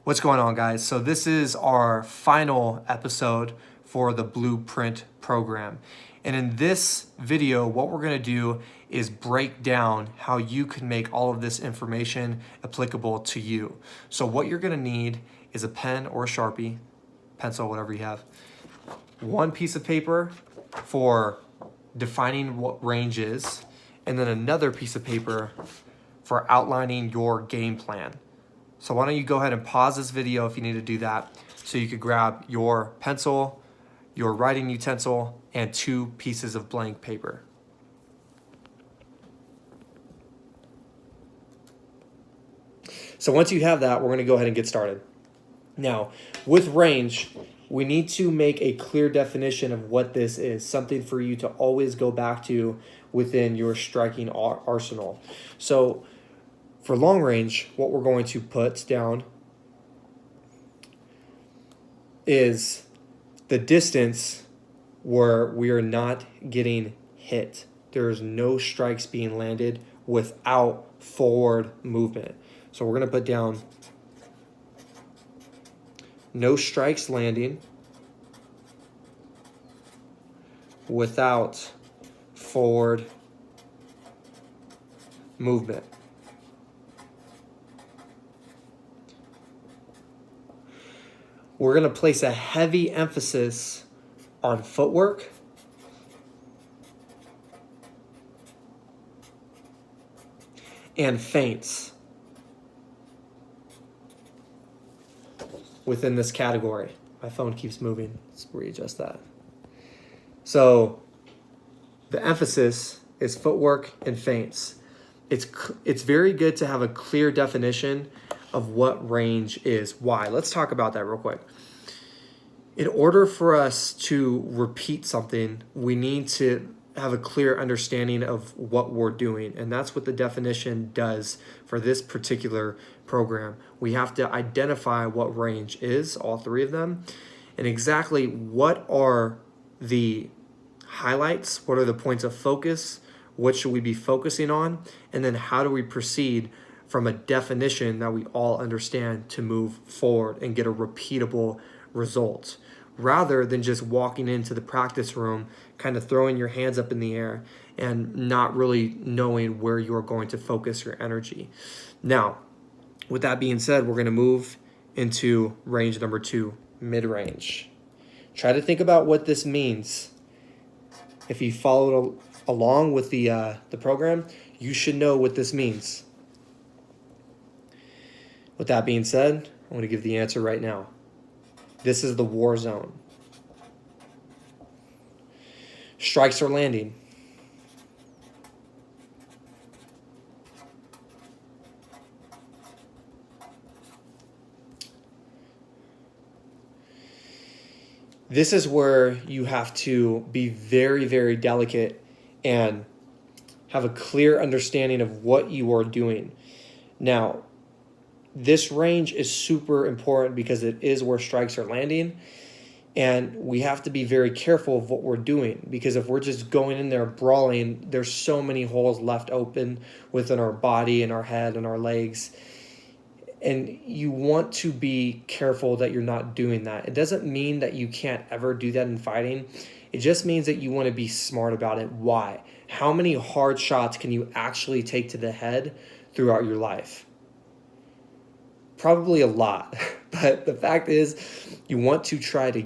What's going on, guys? So this is our final episode for the Blueprint program. And in this video, what we're gonna do is break down how you can make all of this information applicable to you. So what you're gonna need is a pen or a Sharpie, pencil, whatever you have, one piece of paper for defining what range is, and then another piece of paper for outlining your game plan. So why don't you go ahead and pause this video if you need to do that, so you could grab your pencil, your writing utensil, and 2 pieces of blank paper. So once you have that, we're going to go ahead and get started. Now, with range, we need to make a clear definition of what this is, something for you to always go back to within your striking arsenal. So for long range, what we're going to put down is the distance where we are not getting hit. There's no strikes being landed without forward movement. So we're going to put down no strikes landing without forward movement. We're going to place a heavy emphasis on footwork and feints within this category. My phone keeps moving. Let's readjust that. So the emphasis is footwork and feints. It's very good to have a clear definition of what range is. Why? Let's talk about that real quick. In order for us to repeat something, we need to have a clear understanding of what we're doing. And that's what the definition does for this particular program. We have to identify what range is, all 3 of them, and exactly what are the highlights, what are the points of focus, what should we be focusing on, and then how do we proceed from a definition that we all understand to move forward and get a repeatable result, rather than just walking into the practice room, kind of throwing your hands up in the air and not really knowing where you're going to focus your energy. Now, with that being said, we're going to move into range number 2, mid-range. Try to think about what this means. If you followed along with the program, you should know what this means. With that being said, I'm going to give the answer right now. This is the war zone. Strikes are landing. This is where you have to be very, very delicate and have a clear understanding of what you are doing. Now, this range is super important because it is where strikes are landing, and we have to be very careful of what we're doing, because if we're just going in there brawling, there's so many holes left open within our body and our head and our legs, and you want to be careful that you're not doing that. It doesn't mean that you can't ever do that in fighting. It just means that you want to be smart about it. Why? How many hard shots can you actually take to the head throughout your life? Probably a lot, but the fact is you want to try to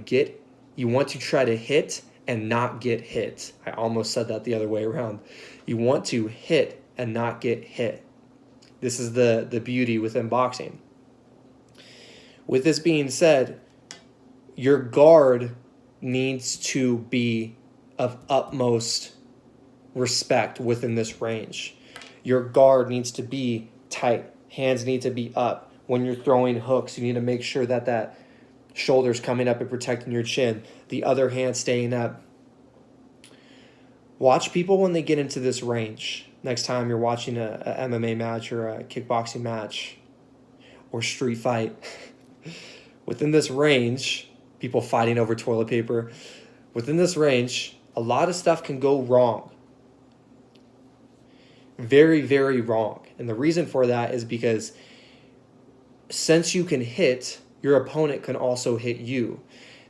hit and not get hit. I almost said that the other way around. You want to hit and not get hit. This is the beauty within boxing. With this being said, your guard needs to be of utmost respect within this range. Your guard needs to be tight. Hands need to be up. When you're throwing hooks, you need to make sure that that shoulder's coming up and protecting your chin. The other hand staying up. Watch people when they get into this range. Next time you're watching a MMA match or a kickboxing match or street fight. Within this range, people fighting over toilet paper. Within this range, a lot of stuff can go wrong. Very, very wrong. And the reason for that is because since you can hit, your opponent can also hit you.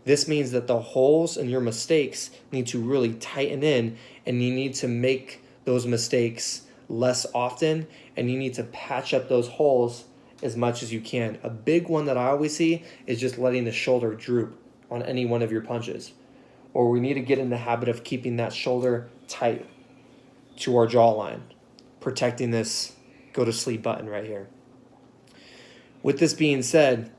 This means that the holes and your mistakes need to really tighten in, and you need to make those mistakes less often, and you need to patch up those holes as much as you can. A big one that I always see is just letting the shoulder droop on any one of your punches. Or we need to get in the habit of keeping that shoulder tight to our jawline, protecting this go to sleep button right here. With this being said,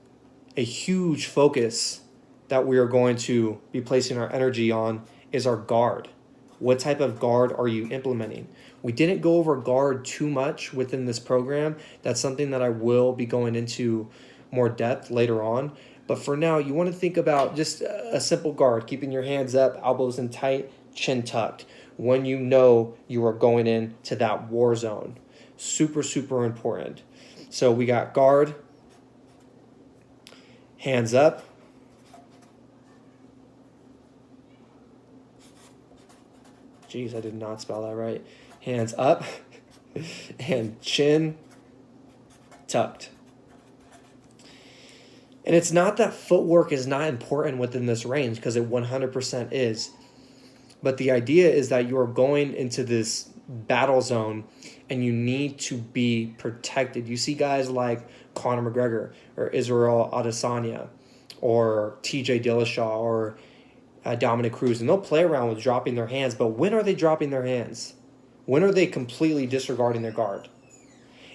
a huge focus that we are going to be placing our energy on is our guard. What type of guard are you implementing? We didn't go over guard too much within this program. That's something that I will be going into more depth later on. But for now, you want to think about just a simple guard, keeping your hands up, elbows in tight, chin tucked, when you know you are going into that war zone. Super, super important. So we got guard, hands up, geez, I did not spell that right. Hands up and chin tucked. And it's not that footwork is not important within this range, because it 100% is. But the idea is that you are going into this battle zone and you need to be protected. You see guys like Conor McGregor or Israel Adesanya or TJ Dillashaw or Dominic Cruz, and they'll play around with dropping their hands, but when are they dropping their hands? When are they completely disregarding their guard?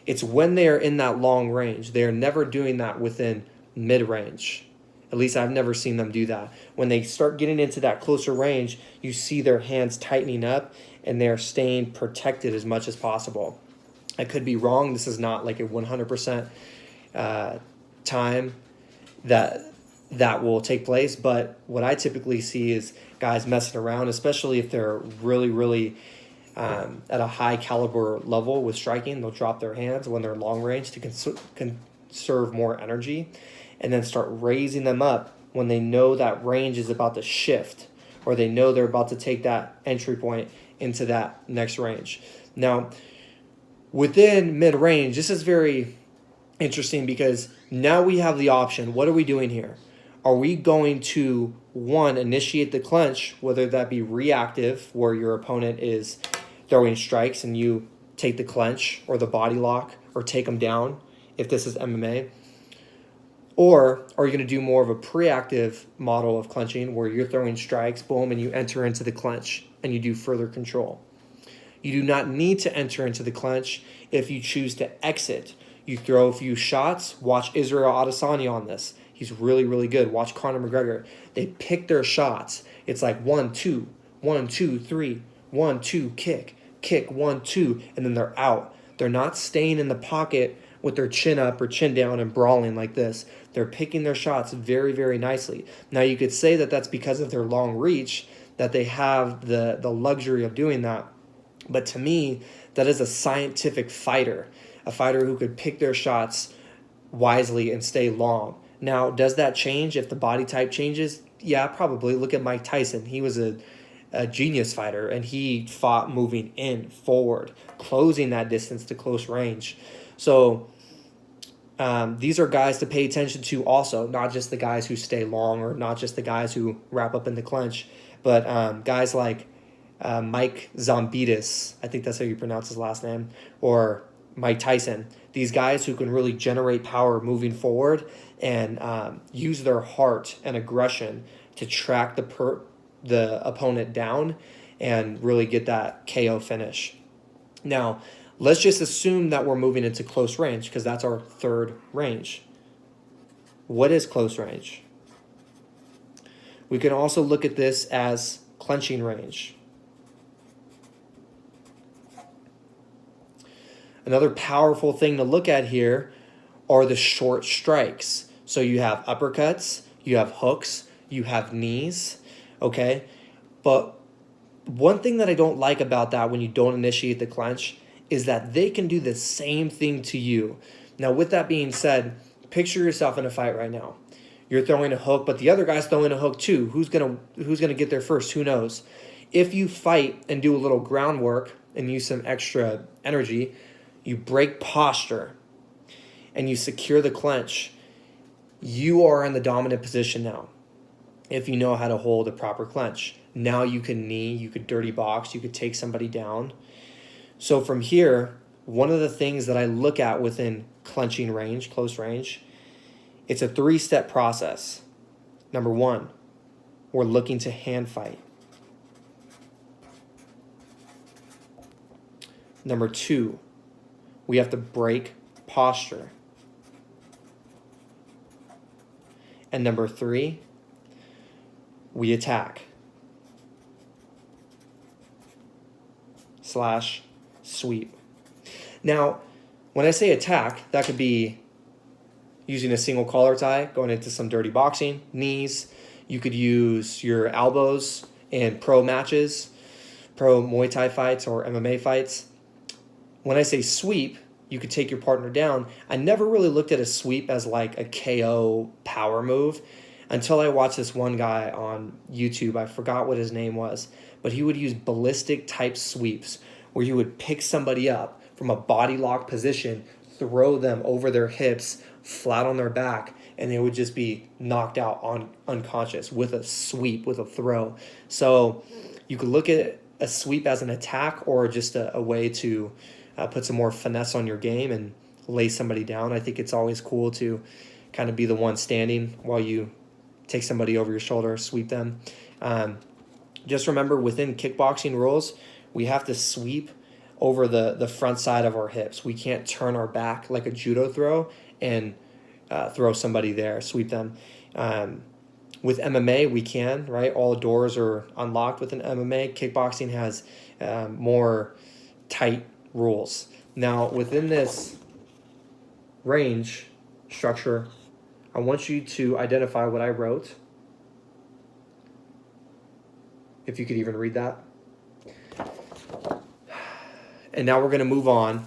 It's when they are in that long range. They are never doing that within mid-range. At least I've never seen them do that. When they start getting into that closer range, you see their hands tightening up and they're staying protected as much as possible. I could be wrong. This is not like a 100% time that will take place, but what I typically see is guys messing around, especially if they're really, really at a high caliber level with striking. They'll drop their hands when they're long range to conserve more energy, and then start raising them up when they know that range is about to shift, or they know they're about to take that entry point into that next range. Now, within mid-range, this is very interesting because now we have the option. What are we doing here? Are we going to, one, initiate the clinch, whether that be reactive, where your opponent is throwing strikes and you take the clinch or the body lock or take them down if this is MMA? Or are you going to do more of a preactive model of clinching where you're throwing strikes, boom, and you enter into the clinch and you do further control? You do not need to enter into the clinch if you choose to exit. You throw a few shots. Watch Israel Adesanya on this. He's really, really good. Watch Conor McGregor. They pick their shots. It's like 1, 2, 1, 2, 3, 1, 2, kick, 1, 2, and then they're out. They're not staying in the pocket with their chin up or chin down and brawling like this. They're picking their shots very, very nicely. Now, you could say that that's because of their long reach, that they have the luxury of doing that. But to me, that is a scientific fighter, a fighter who could pick their shots wisely and stay long. Now, does that change if the body type changes? Yeah, probably. Look at Mike Tyson. He was a genius fighter, and he fought moving in, forward, closing that distance to close range. So these are guys to pay attention to also, not just the guys who stay long or not just the guys who wrap up in the clinch, but guys like Mike Zombitis, I think that's how you pronounce his last name, or Mike Tyson. These guys who can really generate power moving forward and use their heart and aggression to track the opponent down and really get that KO finish. Now, let's just assume that we're moving into close range because that's our third range. What is close range? We can also look at this as clenching range. Another powerful thing to look at here are the short strikes. So you have uppercuts, you have hooks, you have knees, okay? But one thing that I don't like about that when you don't initiate the clench is that they can do the same thing to you. Now, with that being said, picture yourself in a fight right now. You're throwing a hook, but the other guy's throwing a hook too. Who's gonna get there first? Who knows? If you fight and do a little groundwork and use some extra energy, you break posture. and you secure the clench, you are in the dominant position now. If you know how to hold a proper clench, now you can knee, you could dirty box, you could take somebody down. So from here, one of the things that I look at within clenching range, close range, it's a 3-step process. Number 1, we're looking to hand fight. Number 2, we have to break posture. And number 3, we attack / sweep. Now, when I say attack, that could be using a single collar tie, going into some dirty boxing, knees. You could use your elbows in pro matches, pro Muay Thai fights or MMA fights. When I say sweep, you could take your partner down. I never really looked at a sweep as like a KO power move until I watched this one guy on YouTube. I forgot what his name was, but he would use ballistic type sweeps where he would pick somebody up from a body lock position, throw them over their hips, flat on their back, and they would just be knocked out unconscious with a sweep, with a throw. So you could look at a sweep as an attack or just a way to put some more finesse on your game and lay somebody down. I think it's always cool to kind of be the one standing while you take somebody over your shoulder, sweep them. Just remember, within kickboxing rules, we have to sweep over the front side of our hips. We can't turn our back like a judo throw and throw somebody there, sweep them. With MMA, we can, right? All doors are unlocked with an MMA. Kickboxing has more tight rules. Now, within this range structure, I want you to identify what I wrote. If you could even read that. And now we're going to move on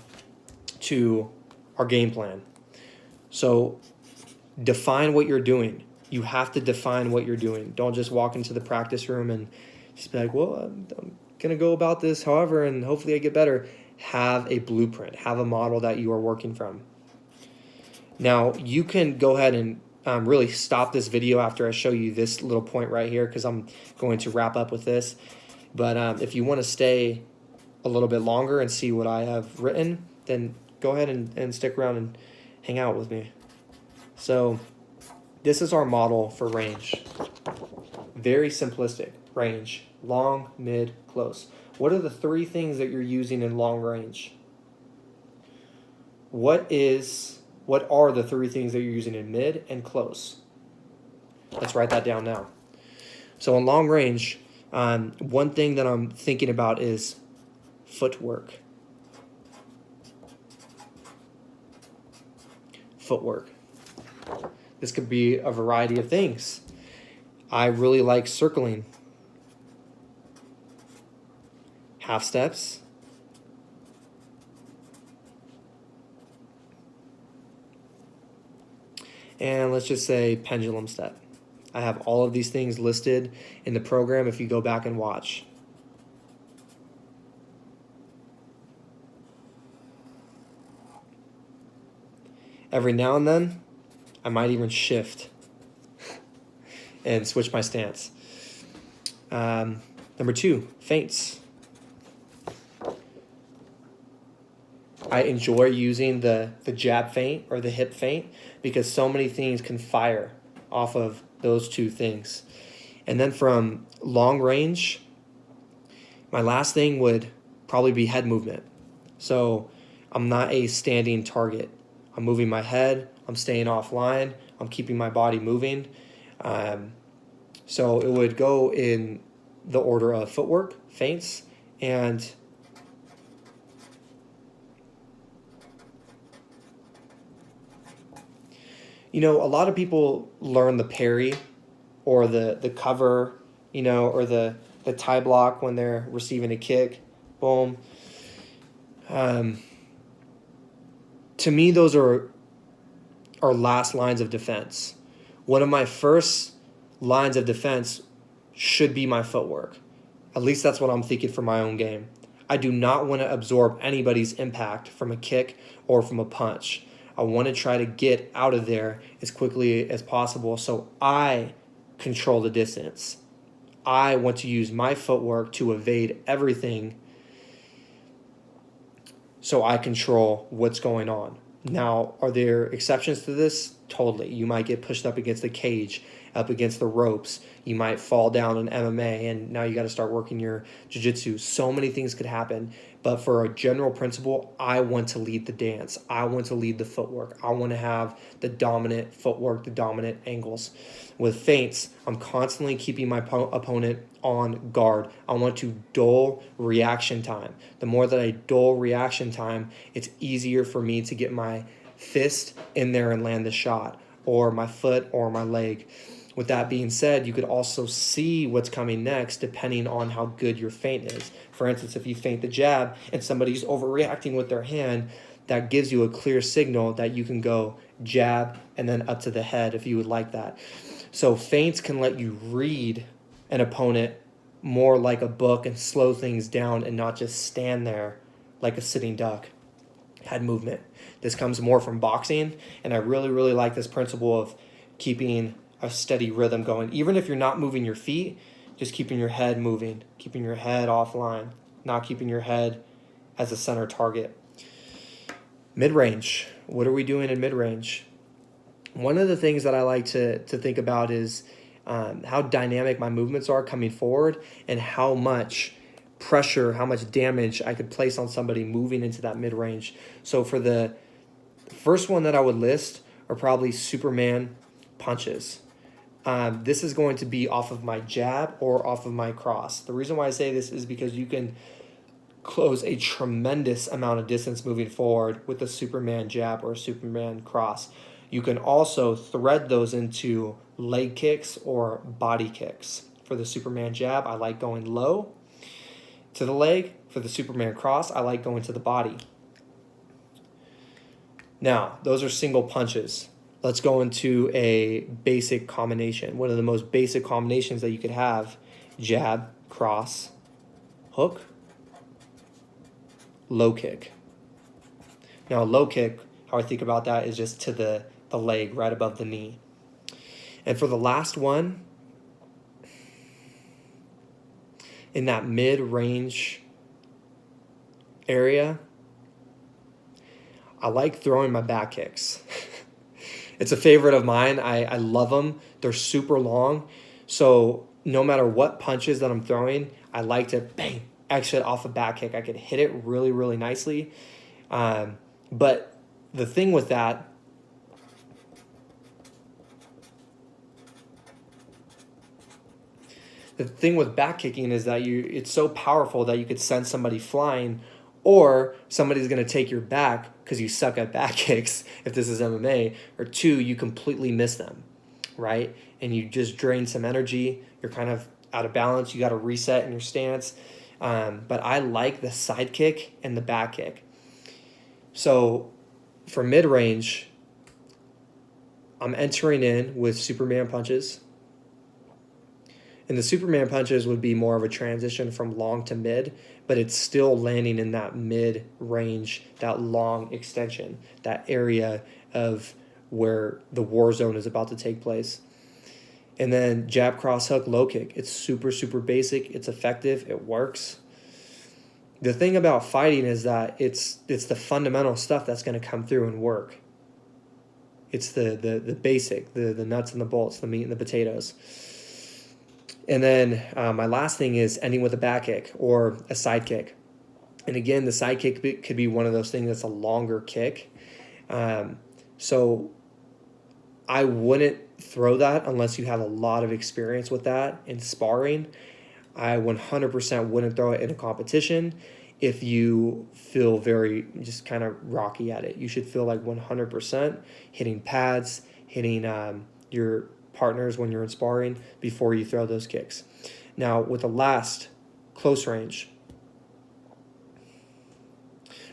to our game plan. So define what you're doing. You have to define what you're doing. Don't just walk into the practice room and just be like, well, I'm going to go about this however, and hopefully I get better. Have a blueprint. Have a model that you are working from. Now, you can go ahead and really stop this video after I show you this little point right here because I'm going to wrap up with this. But if you want to stay a little bit longer and see what I have written, then go ahead and stick around and hang out with me. So this is our model for range. Very simplistic. Range. Long, mid, close. What are the 3 things that you're using in long range? What are the 3 things that you're using in mid and close? Let's write that down now. So in long range, one thing that I'm thinking about is footwork. Footwork. This could be a variety of things. I really like circling. Half steps. And let's just say pendulum step. I have all of these things listed in the program if you go back and watch. Every now and then, I might even shift and switch my stance. Number 2, feints. I enjoy using the jab feint or the hip feint because so many things can fire off of those 2 things. And then from long range, my last thing would probably be head movement. So I'm not a standing target. I'm moving my head. I'm staying offline. I'm keeping my body moving. So it would go in the order of footwork, feints, and a lot of people learn the parry or the cover, or the tie block when they're receiving a kick. Boom. To me, those are our last lines of defense. One of my first lines of defense should be my footwork. At least that's what I'm thinking for my own game. I do not want to absorb anybody's impact from a kick or from a punch. I want to try to get out of there as quickly as possible so I control the distance. I want to use my footwork to evade everything so I control what's going on. Now, are there exceptions to this? Totally. You might get pushed up against the cage, up against the ropes. You might fall down in MMA, and now you got to start working your jiu-jitsu. So many things could happen. But for a general principle, I want to lead the dance. I want to lead the footwork. I want to have the dominant footwork, the dominant angles. With feints, I'm constantly keeping my opponent on guard. I want to dull reaction time. The more that I dull reaction time, it's easier for me to get my fist in there and land the shot, or my foot or my leg. With that being said, you could also see what's coming next depending on how good your feint is. For instance, if you feint the jab and somebody's overreacting with their hand, that gives you a clear signal that you can go jab and then up to the head if you would like that. So feints can let you read an opponent more like a book and slow things down and not just stand there like a sitting duck. Head movement. This comes more from boxing, and I really, really like this principle of keeping a steady rhythm going. Even if you're not moving your feet, just keeping your head moving, keeping your head offline, not keeping your head as a center target. Mid-range. What are we doing in mid-range? One of the things that I like to think about is how dynamic my movements are coming forward and how much pressure, how much damage I could place on somebody moving into that mid-range. So for the first one that I would list are probably Superman punches. This is going to be off of my jab or off of my cross. The reason why I say this is because you can close a tremendous amount of distance moving forward with a Superman jab or a Superman cross. You can also thread those into leg kicks or body kicks. For the Superman jab, I like going low to the leg. For the Superman cross, I like going to the body. Now, those are single punches. Let's go into a basic combination. One of the most basic combinations that you could have: jab, cross, hook, low kick. Now, a low kick, how I think about that is just to the leg right above the knee. And for the last one, in that mid-range area, I like throwing my back kicks. It's a favorite of mine. I love them. They're super long. So no matter what punches that I'm throwing, I like to bang, exit off a back kick. I could hit it really, really nicely. But the thing with that, the thing with back kicking is that it's so powerful that you could send somebody flying, or somebody's going to take your back because you suck at back kicks if this is MMA, or two, you completely miss them, right? And you just drain some energy. You're kind of out of balance. You got to reset in your stance. But I like the side kick and the back kick. So for mid-range, I'm entering in with Superman punches. And the Superman punches would be more of a transition from long to mid, but it's still landing in that mid-range, that long extension, that area of where the war zone is about to take place. And then jab, cross, hook, low kick. It's super, super basic. It's effective. It works. The thing about fighting is that it's the fundamental stuff that's going to come through and work. It's the basic, the nuts and the bolts, the meat and the potatoes. And then my last thing is ending with a back kick or a side kick. And again, the side kick could be one of those things that's a longer kick. So I wouldn't throw that unless you have a lot of experience with that in sparring. I 100% wouldn't throw it in a competition if you feel very just kind of rocky at it. You should feel like 100% hitting pads, hitting your partners when you're in sparring before you throw those kicks. Now, with the last close range,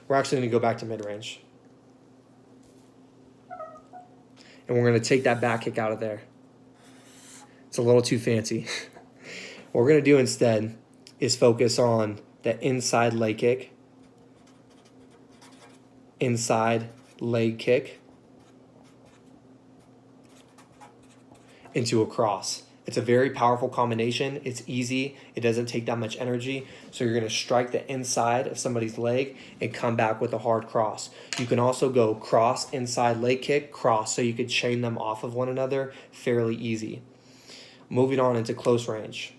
we're actually going to go back to mid-range. And we're going to take that back kick out of there. It's a little too fancy. What we're going to do instead is focus on the inside leg kick, inside leg kick, into a cross. It's a very powerful combination. It's easy. It doesn't take that much energy. So you're going to strike the inside of somebody's leg and come back with a hard cross. You can also go cross, inside leg kick, cross. So you could chain them off of one another fairly easy. Moving on into close range.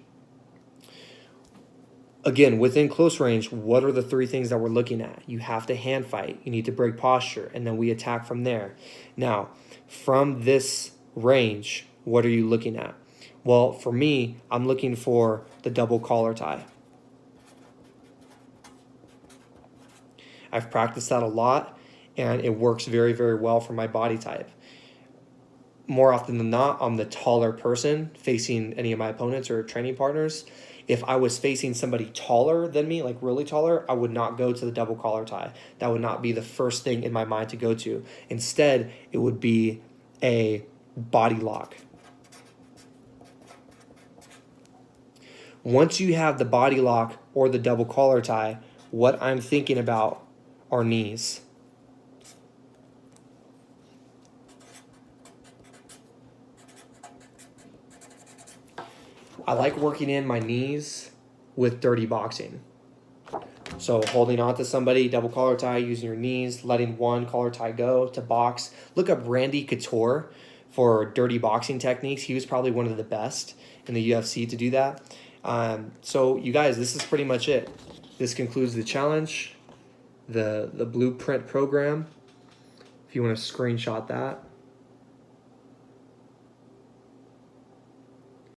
Again, within close range, what are the three things that we're looking at? You have to hand fight. You need to break posture, and then we attack from there. Now, from this range, what are you looking at? Well, for me, I'm looking for the double collar tie. I've practiced that a lot, and it works very, very well for my body type. More often than not, I'm the taller person facing any of my opponents or training partners. If I was facing somebody taller than me, like really taller, I would not go to the double collar tie. That would not be the first thing in my mind to go to. Instead, it would be a body lock. Once you have the body lock or the double collar tie, what I'm thinking about are knees. I like working in my knees with dirty boxing. So holding on to somebody, double collar tie, using your knees, letting one collar tie go to box. Look up Randy Couture for dirty boxing techniques. He was probably one of the best in the UFC to do that. So you guys, this is pretty much it. This concludes the challenge, the blueprint program. If you want to screenshot that.